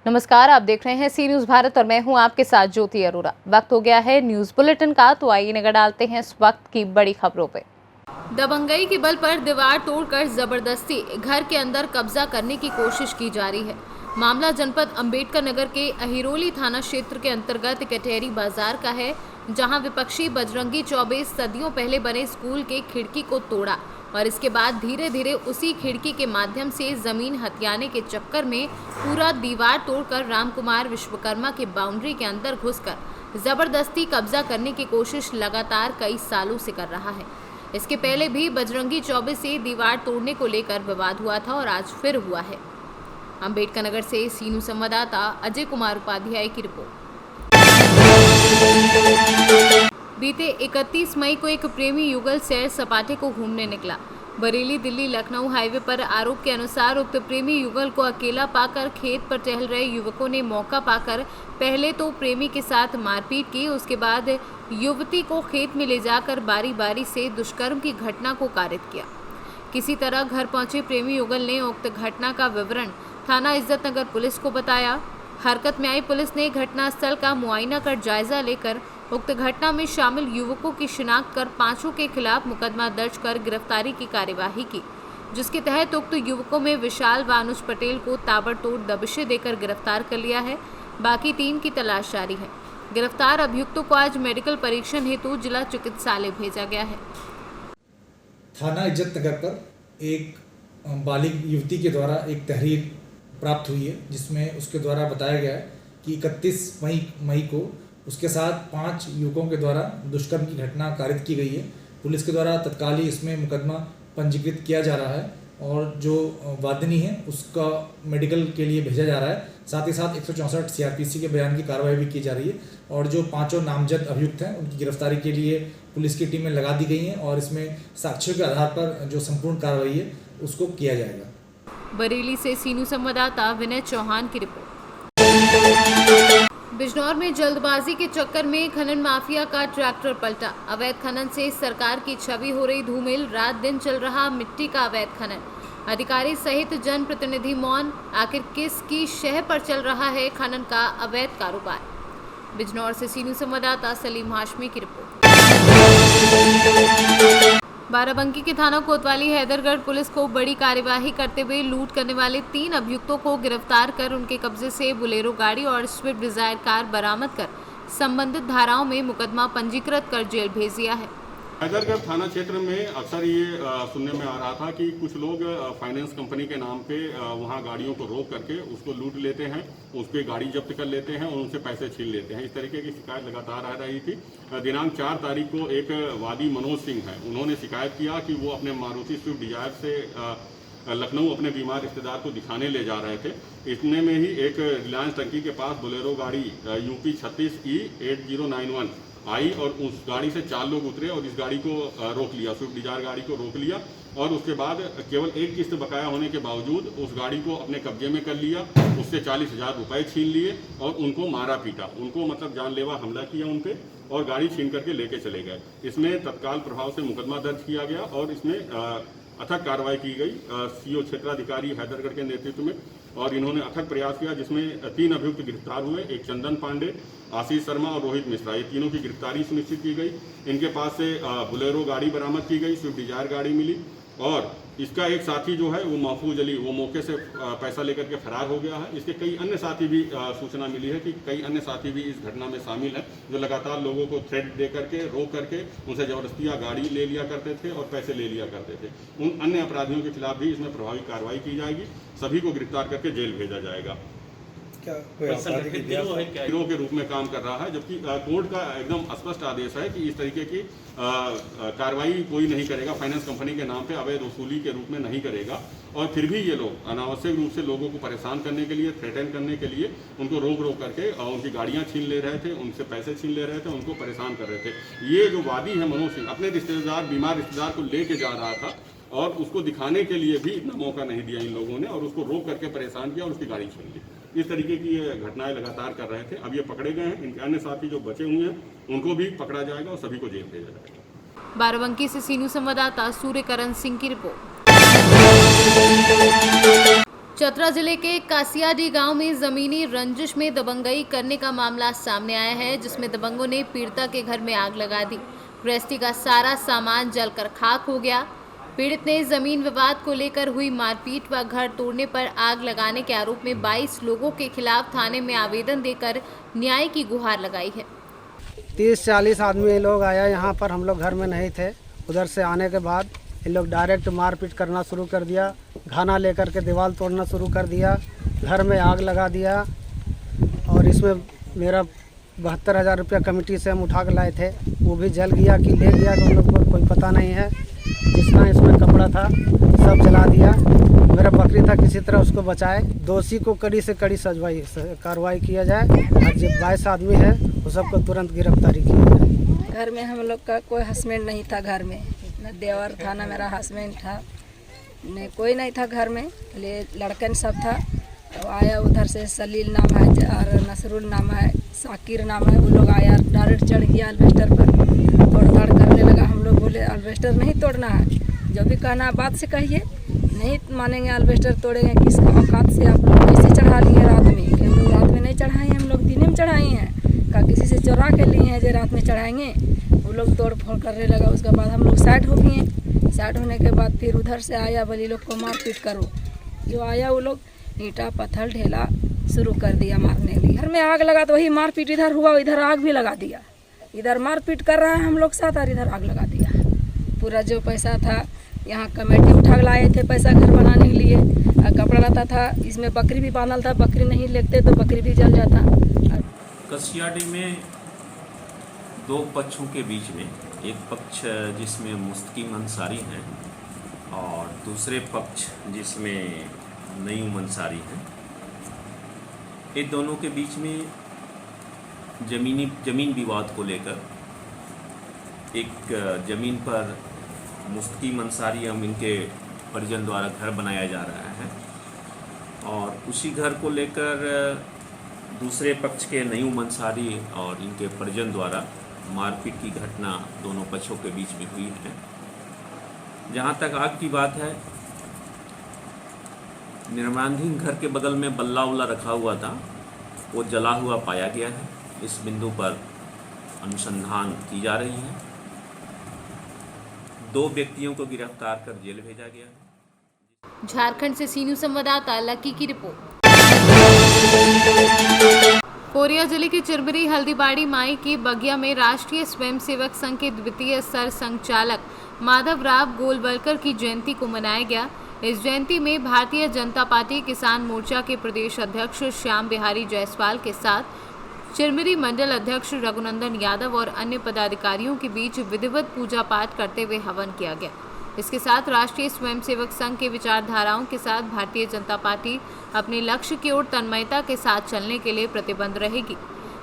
नमस्कार, आप देख रहे हैं सी न्यूज भारत और मैं हूं आपके साथ ज्योति अरोरा। वक्त हो गया है न्यूज बुलेटिन का, तो आइए नजर डालते हैं इस वक्त की बड़ी खबरों पे। दबंगई के बल पर दीवार तोड़कर जबरदस्ती घर के अंदर कब्जा करने की कोशिश की जा रही है। मामला जनपद अंबेडकर नगर के अहिरोली थाना क्षेत्र के अंतर्गत कटहरी बाजार का है, जहां विपक्षी बजरंगी चौबे सदियों पहले बने स्कूल के खिड़की को तोड़ा और इसके बाद धीरे धीरे उसी खिड़की के माध्यम से जमीन हथियाने के चक्कर में पूरा दीवार तोड़कर रामकुमार विश्वकर्मा के बाउंड्री के अंदर घुसकर जबरदस्ती कब्जा करने की कोशिश लगातार कई सालों से कर रहा है। इसके पहले भी बजरंगी चौबे से दीवार तोड़ने को लेकर विवाद हुआ था और आज फिर हुआ है। अंबेडकर नगर से सीनू संवाददाता अजय कुमार उपाध्याय की रिपोर्ट। बीते 31 मई को एक प्रेमी युगल सैर सपाटे को घूमने निकला। बरेली दिल्ली लखनऊ हाईवे पर आरोप के अनुसार उक्त प्रेमी युगल को अकेला पाकर खेत पर टहल रहे युवकों ने मौका पाकर पहले तो प्रेमी के साथ मारपीट की, उसके बाद युवती को खेत में ले जाकर बारी बारी से दुष्कर्म की घटना को कारित किया। किसी तरह घर पहुंचे प्रेमी युगल ने उक्त घटना का विवरण थाना इज्जतनगर पुलिस को बताया। हरकत में आई पुलिस ने घटनास्थल का मुआयना कर जायजा लेकर उक्त घटना में शामिल युवकों की शिनाख्त कर पांचों के खिलाफ मुकदमा दर्ज कर गिरफ्तारी की कार्यवाही की, जिसके तहत उक्त युवकों में विशाल व अनुज पटेल को ताबड़तोड़ दबिशें देकर गिरफ्तार कर लिया है। बाकी 3 की तलाश जारी है। गिरफ्तार अभियुक्तों को आज मेडिकल परीक्षण हेतु जिला चिकित्सालय भेजा गया है। थाना इज्जतनगर पर एक बालिग युवती के द्वारा एक तहरीर प्राप्त हुई है, जिसमें उसके द्वारा बताया गया है कि 31 मई को उसके साथ 5 युवकों के द्वारा दुष्कर्म की घटना कारित की गई है। पुलिस के द्वारा तत्काल ही इसमें मुकदमा पंजीकृत किया जा रहा है और जो वादिनी है उसका मेडिकल के लिए भेजा जा रहा है। साथ ही साथ 164 CRPC के बयान की कार्रवाई भी की जा रही है और जो 5 नामजद अभियुक्त हैं उनकी गिरफ्तारी के लिए पुलिस की टीमें लगा दी गई हैं और इसमें साक्ष्यों के आधार पर जो संपूर्ण कार्रवाई है उसको किया जाएगा। बरेली से सीनू संवाददाता विनय चौहान की रिपोर्ट। बिजनौर में जल्दबाजी के चक्कर में खनन माफिया का ट्रैक्टर पलटा। अवैध खनन से सरकार की छवि हो रही धूमिल, रात दिन चल रहा मिट्टी का अवैध खनन। अधिकारी सहित जनप्रतिनिधि मौन, आखिर किस की शह पर चल रहा है खनन का अवैध कारोबार। बिजनौर से सीनू संवाददाता सलीम हाशमी की रिपोर्ट। बाराबंकी के थाना कोतवाली हैदरगढ़ पुलिस को बड़ी कार्यवाही करते हुए लूट करने वाले 3 अभियुक्तों को गिरफ्तार कर उनके कब्जे से बुलेरो गाड़ी और स्विफ्ट डिजायर कार बरामद कर संबंधित धाराओं में मुकदमा पंजीकृत कर जेल भेज दिया है। हैदरगढ़ थाना क्षेत्र में अक्सर ये सुनने में आ रहा था कि कुछ लोग फाइनेंस कंपनी के नाम पे वहाँ गाड़ियों को रोक करके उसको लूट लेते हैं, उस पर गाड़ी जब्त कर लेते हैं और उनसे पैसे छीन लेते हैं। इस तरीके की शिकायत लगातार आ रही थी। दिनांक 4 तारीख को एक वादी मनोज सिंह है, उन्होंने शिकायत किया कि वो अपने मारुति स्विफ्ट डिजायर से लखनऊ अपने बीमार रिश्तेदार को दिखाने ले जा रहे थे। इतने में ही एक रिलायंस टंकी के पास बोलेरो गाड़ी UP 36E 8091 आई और उस गाड़ी से 4 लोग उतरे और इस गाड़ी को रोक लिया, स्विफ्ट डिजायर गाड़ी को रोक लिया और उसके बाद केवल एक किस्त बकाया होने के बावजूद उस गाड़ी को अपने कब्जे में कर लिया, उससे 40,000 रुपये छीन लिए और उनको मारा पीटा, उनको मतलब जानलेवा हमला किया उन पे और गाड़ी छीन करके लेके चले गए। इसमें तत्काल प्रभाव से मुकदमा दर्ज किया गया और इसमें अथक कार्रवाई की गई CO क्षेत्राधिकारी हैदरगढ़ के नेतृत्व में और इन्होंने अथक प्रयास किया, जिसमें 3 अभियुक्त गिरफ्तार हुए, एक चंदन पांडे, आशीष शर्मा और रोहित मिश्रा। ये तीनों की गिरफ्तारी सुनिश्चित की गई। इनके पास से बुलेरो गाड़ी बरामद की गई, स्विफ्ट डिजायर गाड़ी मिली और इसका एक साथी जो है वो महफूज अली, वो मौके से पैसा लेकर के फरार हो गया है। इसके कई अन्य साथी भी सूचना मिली है कि कई अन्य साथी भी इस घटना में शामिल हैं, जो लगातार लोगों को थ्रेट दे करके रोक करके उनसे जबरदस्तियाँ गाड़ी ले लिया करते थे और पैसे ले लिया करते थे। उन अन्य अपराधियों के खिलाफ भी इसमें प्रभावी कार्रवाई की जाएगी, सभी को गिरफ्तार करके जेल भेजा जाएगा। क्या कोई गिरोह के रूप में काम कर रहा है, जबकि कोर्ट का एकदम स्पष्ट आदेश है कि इस तरीके की कार्रवाई कोई नहीं करेगा, फाइनेंस कंपनी के नाम पे अवैध वसूली के रूप में नहीं करेगा। और फिर भी ये लोग अनावश्यक रूप से लोगों को परेशान करने के लिए, थ्रेटन करने के लिए उनको रोक करके उनकी गाड़ियां छीन ले रहे थे, उनसे पैसे छीन ले रहे थे, उनको परेशान कर रहे थे। ये जो वादी है मनोज सिंह अपने रिश्तेदार, बीमार रिश्तेदार को लेके जा रहा था और उसको दिखाने के लिए भी इतना मौका नहीं दिया इन लोगों ने और उसको रोक करके परेशान किया और उसकी गाड़ी छीन ली। इस तरीके की ये घटनाएं लगातार कर रहे थे। अब ये पकड़े गए हैं, इनके अन्य साथी जो बचे हुए हैं उनको भी पकड़ा जाएगा और सभी को जेल भेजा जाएगा। बाराबंकी से सीनू संवाददाता सूर्यकरण सिंह की रिपोर्ट। चतरा जिले के कासियाडी गांव में जमीनी रंजिश में दबंगई करने का मामला सामने आया है, जिसमें दबंगों ने पीड़िता के घर में आग लगा दी। गृहस्थी का सारा सामान जलकर खाक हो गया। पीड़ित ने जमीन विवाद को लेकर हुई मारपीट व घर तोड़ने पर आग लगाने के आरोप में 22 लोगों के खिलाफ थाने में आवेदन देकर न्याय की गुहार लगाई है। 30-40 आदमी लोग आया यहाँ पर, हम लोग घर में नहीं थे। उधर से आने के बाद ये लोग डायरेक्ट मारपीट करना शुरू कर दिया, घाना लेकर के दीवार तोड़ना शुरू कर दिया, घर में आग लगा दिया। और इसमें मेरा 72,000 रुपया कमेटी से हम उठा कर लाए थे, वो भी जल गया कि ले गया कि हम लोग को कोई पता नहीं है। जितना इसमें कपड़ा था सब जला दिया। मेरा बकरी था, किसी तरह उसको बचाए। दोषी को कड़ी से कड़ी कार्रवाई किया जाए और जो 22 आदमी है वो सबको तुरंत गिरफ्तारी की जाए। घर में हम लोग का कोई हस्बैंड नहीं था, घर में न देवर था न मेरा हस्बैंड था, न कोई नहीं था घर में, ले लड़कन सब था। तो आया उधर से सलील नाम है और नसरुल नाम है, साकिर नाम है, वो लोग आया डायरेक्ट चढ़ गया अल्वेस्टर पर, तोड़-ताड़ करने लगा। हम लोग बोले अल्वेस्टर नहीं तोड़ना है, जो भी कहना बात से कहिए, नहीं मानेंगे अल्वेस्टर तोड़ेंगे। किसका औकात से आप लोग कैसे चढ़ा लिए रात में? कि हम लोग रात में नहीं चढ़ाए हैं, हम लोग दिन में चढ़ाए हैं। का किसी से चोरा के लिए हैं जो रात में चढ़ाएंगे? वो लोग तोड़ फोड़ करने लगा। उसके बाद हम लोग साइड हो गए। साइड होने के बाद फिर उधर से आया, बोली लोग को मारपीट करो। जो आया वो लोग ईंटा पत्थर ढेला शुरू कर दिया मारने के लिए। घर में आग लगा तो वही मारपीट इधर हुआ, इधर आग भी लगा दिया। इधर मारपीट कर रहा है हम लोग साथ और इधर आग लगा दिया। पूरा जो पैसा था यहाँ कमेटी उठा लाए थे पैसा घर बनाने के लिए, कपड़ा लाता था, इसमें बकरी भी बांधल था। बकरी नहीं लेते तो बकरी भी जल जाता। कसियाडी में दो पक्षों के बीच में, एक पक्ष जिसमें मुस्तकीम अंसारी हैं और दूसरे पक्ष जिसमें नईम अंसारी हैं, इन दोनों के बीच में ज़मीन विवाद को लेकर एक ज़मीन पर मुस्तकीम अंसारी हम इनके परिजन द्वारा घर बनाया जा रहा है और उसी घर को लेकर दूसरे पक्ष के नईम अंसारी और इनके परिजन द्वारा मारपीट की घटना दोनों पक्षों के बीच में हुई है। जहाँ तक आग की बात है, निर्माणाधीन घर के बगल में बल्ला उल्ला रखा हुआ था, वो जला हुआ पाया गया है। इस बिंदु पर अनुसंधान की जा रही है। 2 व्यक्तियों को गिरफ्तार कर जेल भेजा गया है। झारखंड से सी न्यूज़ संवाददाता लकी की रिपोर्ट। कोरिया जिले के चिरबरी हल्दीबाड़ी माई की बगिया में राष्ट्रीय स्वयंसेवक संघ के द्वितीय सर संचालक माधव राव गोलवलकर की जयंती को मनाया गया। इस जयंती में भारतीय जनता पार्टी किसान मोर्चा के प्रदेश अध्यक्ष श्याम बिहारी जायसवाल के साथ चिरमिरी मंडल अध्यक्ष रघुनंदन यादव और अन्य पदाधिकारियों के बीच विधिवत पूजा पाठ करते हुए हवन किया गया। इसके साथ राष्ट्रीय स्वयंसेवक संघ के विचारधाराओं के साथ भारतीय जनता पार्टी अपने लक्ष्य की ओर तन्मयता के साथ चलने के लिए प्रतिबद्ध रहेगी।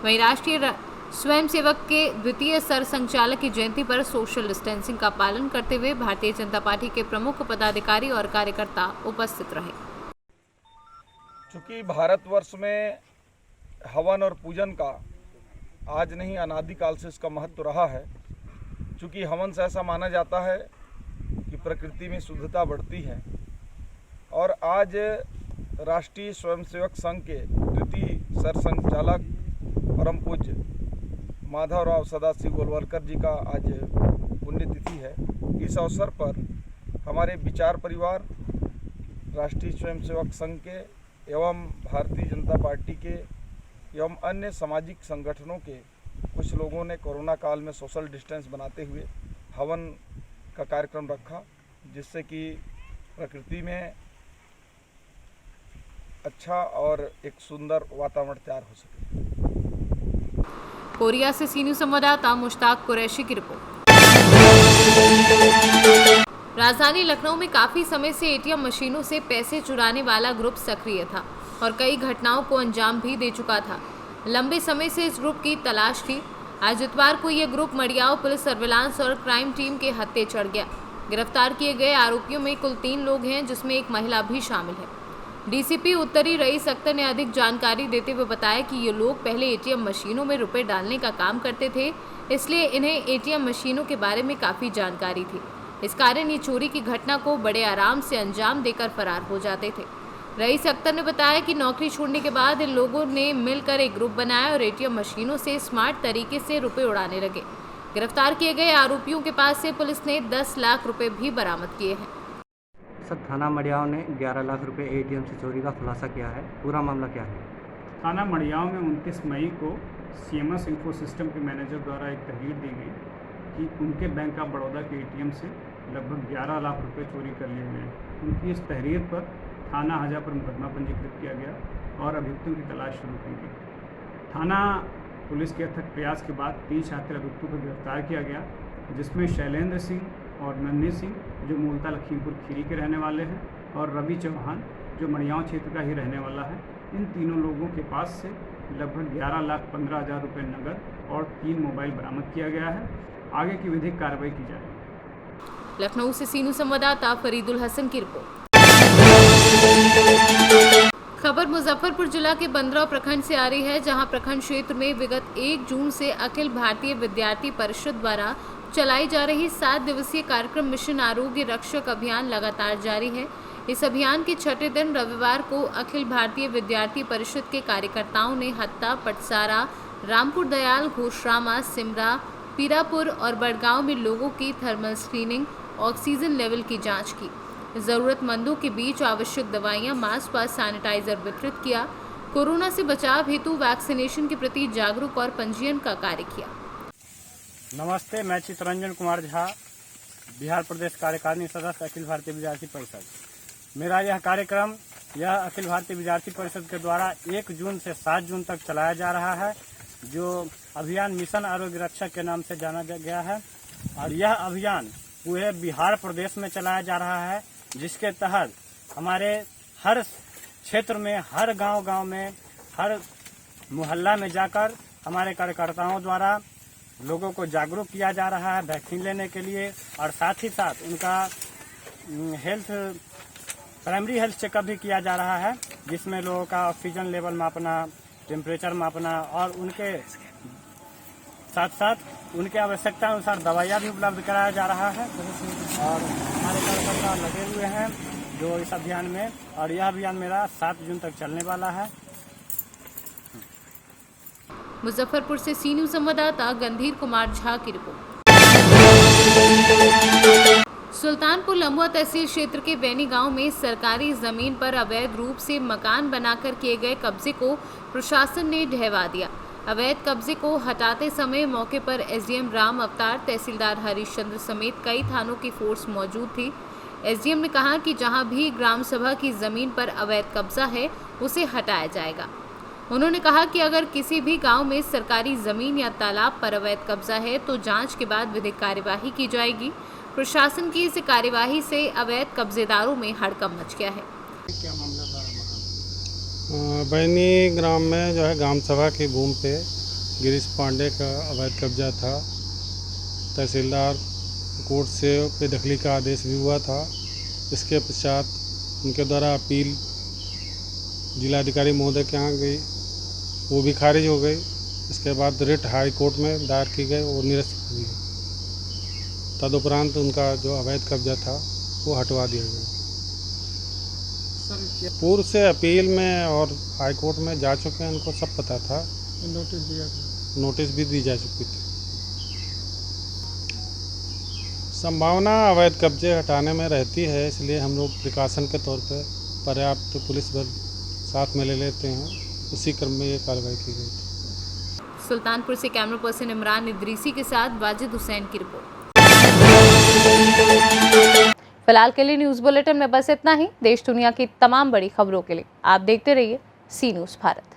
वहीं राष्ट्रीय स्वयंसेवक के द्वितीय सर संचालक की जयंती पर सोशल डिस्टेंसिंग का पालन करते हुए भारतीय जनता पार्टी के प्रमुख पदाधिकारी और कार्यकर्ता उपस्थित रहे। चूँकि भारतवर्ष में हवन और पूजन का आज नहीं अनादिकाल से इसका महत्व रहा है। चूँकि हवन से ऐसा माना जाता है कि प्रकृति में शुद्धता बढ़ती है और आज राष्ट्रीय स्वयंसेवक संघ के द्वितीय सर संचालक परम पूज्य माधव राव सदाशिव गोलवलकर जी का आज पुण्यतिथि है। इस अवसर पर हमारे विचार परिवार राष्ट्रीय स्वयंसेवक संघ के एवं भारतीय जनता पार्टी के एवं अन्य सामाजिक संगठनों के कुछ लोगों ने कोरोना काल में सोशल डिस्टेंस बनाते हुए हवन का कार्यक्रम रखा, जिससे कि प्रकृति में अच्छा और एक सुंदर वातावरण तैयार हो सके। कोरिया से सी न्यूज़ संवाददाता मुश्ताक कुरैशी की रिपोर्ट। राजधानी लखनऊ में काफी समय से एटीएम मशीनों से पैसे चुराने वाला ग्रुप सक्रिय था और कई घटनाओं को अंजाम भी दे चुका था। लंबे समय से इस ग्रुप की तलाश थी। आज इतवार को यह ग्रुप मडियाओ पुलिस सर्विलांस और क्राइम टीम के हत्थे चढ़ गया। गिरफ्तार किए गए आरोपियों में कुल 3 लोग हैं, जिसमें एक महिला भी शामिल है। डीसीपी उत्तरी रईस अख्तर ने अधिक जानकारी देते हुए बताया कि ये लोग पहले एटीएम मशीनों में रुपए डालने का काम करते थे, इसलिए इन्हें एटीएम मशीनों के बारे में काफ़ी जानकारी थी। इस कारण ये चोरी की घटना को बड़े आराम से अंजाम देकर फरार हो जाते थे। रईस अख्तर ने बताया कि नौकरी छोड़ने के बाद इन लोगों ने मिलकर एक ग्रुप बनाया और एटीएम मशीनों से स्मार्ट तरीके से रुपए उड़ाने लगे। गिरफ्तार किए गए आरोपियों के पास से पुलिस ने 10 लाख रुपए भी बरामद किए हैं। सर, थाना मडियाव ने 11 लाख रुपए एटीएम से चोरी का खुलासा किया है। पूरा मामला क्या है? थाना मडियाव में 29 मई को CMS इंफो सिस्टम के मैनेजर द्वारा एक तहरीर दी गई कि उनके बैंक ऑफ बड़ौदा के ATM से लगभग 11 लाख रुपए चोरी कर लिए गए। उनकी इस तहरीर पर थाना हाजा पर मुकदमा पंजीकृत किया गया और अभियुक्तों की तलाश शुरू की गई। थाना पुलिस के अथक प्रयास के बाद 3 छात्र अभियुक्तों को गिरफ्तार किया गया, जिसमें शैलेंद्र सिंह और नन्ही सिंह जो मूलतः लखीमपुर खीरी के रहने वाले हैं और रवि चौहान जो मडियाव क्षेत्र का ही रहने वाला है। इन तीनों लोगों के पास से लगभग 11,15,000 रुपये नकद और 3 मोबाइल बरामद किया गया है। आगे की विधिक कार्रवाई की जाएगी। लखनऊ से सीनू संवाददाता फरीदुल हसन की रिपोर्ट। खबर मुजफ्फरपुर जिला के 15 प्रखंड से आ रही है, जहां प्रखंड क्षेत्र में विगत 1 जून से अखिल भारतीय विद्यार्थी परिषद द्वारा चलाई जा रही 7 दिवसीय कार्यक्रम मिशन आरोग्य रक्षक अभियान लगातार जारी है। इस अभियान के 6ठे दिन रविवार को अखिल भारतीय विद्यार्थी परिषद के कार्यकर्ताओं ने हत्ता, पटसारा, रामपुर दयाल, घोषरामा, सिमरा, पीरापुर और बड़गांव में लोगों की थर्मल स्क्रीनिंग, ऑक्सीजन लेवल की जांच की। जरूरतमंदों के बीच आवश्यक दवाइयां, मास्क व सैनिटाइजर वितरित किया। कोरोना से बचाव हेतु वैक्सीनेशन के प्रति जागरूक और पंजीयन का कार्य किया। नमस्ते, मैं चित्तरंजन कुमार झा, बिहार प्रदेश कार्यकारिणी सदस्य अखिल भारतीय विद्यार्थी परिषद। मेरा यह कार्यक्रम अखिल भारतीय विद्यार्थी परिषद के द्वारा 1 जून से 7 जून तक चलाया जा रहा है, जो अभियान मिशन आरोग्य रक्षक के नाम से जाना गया है। और यह अभियान पूरे बिहार प्रदेश में चलाया जा रहा है, जिसके तहत हमारे हर क्षेत्र में, हर गांव में, हर मोहल्ला में जाकर हमारे कार्यकर्ताओं द्वारा लोगों को जागरूक किया जा रहा है वैक्सीन लेने के लिए, और साथ ही साथ उनका प्राइमरी हेल्थ चेकअप भी किया जा रहा है, जिसमें लोगों का ऑक्सीजन लेवल मापना, टेम्परेचर मापना और उनके साथ साथ उनके आवश्यकता अनुसार दवाइयाँ भी उपलब्ध कराया जा रहा है। और हमारे कार्यकर्ता लगे हुए हैं जो इस अभियान में, और यह अभियान मेरा 7 जून तक चलने वाला है। मुजफ्फरपुर से सीनू संवाददाता गंधीर कुमार झा की रिपोर्ट। सुल्तानपुर लम्बुआ तहसील क्षेत्र के बैनी गांव में सरकारी जमीन पर अवैध रूप से मकान बनाकर किए गए कब्जे को प्रशासन ने ढहवा दिया। अवैध कब्जे को हटाते समय मौके पर SDM राम अवतार, तहसीलदार हरिश्चंद्र समेत कई थानों की फोर्स मौजूद थी। SDM ने कहा कि जहां भी ग्राम सभा की जमीन पर अवैध कब्जा है उसे हटाया जाएगा। उन्होंने कहा कि अगर किसी भी गांव में सरकारी जमीन या तालाब पर अवैध कब्जा है तो जांच के बाद विधिक कार्यवाही की जाएगी। प्रशासन की इस कार्यवाही से अवैध कब्जेदारों में हड़कंप मच गया है। क्या मामला था? बैनी ग्राम में जो है ग्राम सभा की भूमि पे गिरीश पांडे का अवैध कब्जा था। तहसीलदार कोर्ट से बेदखली का आदेश भी हुआ था। इसके पश्चात उनके द्वारा अपील जिलाधिकारी महोदय के यहाँ गई, वो भी खारिज हो गई। इसके बाद रिट हाई कोर्ट में दायर की गई और निरस्त कर दी। तदुपरांत उनका जो अवैध कब्जा था वो हटवा दिया गया। पूर्व से अपील में और हाई कोर्ट में जा चुके हैं, उनको सब पता था। नोटिस दिया था, नोटिस भी दी जा चुकी थी। संभावना अवैध कब्जे हटाने में रहती है, इसलिए हम लोग प्रिकॉशन के तौर पर पर्याप्त पुलिस बल साथ में ले लेते हैं। उसी क्रम में ये कार्रवाई की गई थी। सुल्तानपुर से कैमरा पर्सन इमरान इदरीसी के साथ वाजिद हुसैन की रिपोर्ट। फिलहाल के लिए न्यूज़ बुलेटिन में बस इतना ही। देश दुनिया की तमाम बड़ी खबरों के लिए आप देखते रहिए सी न्यूज़ भारत।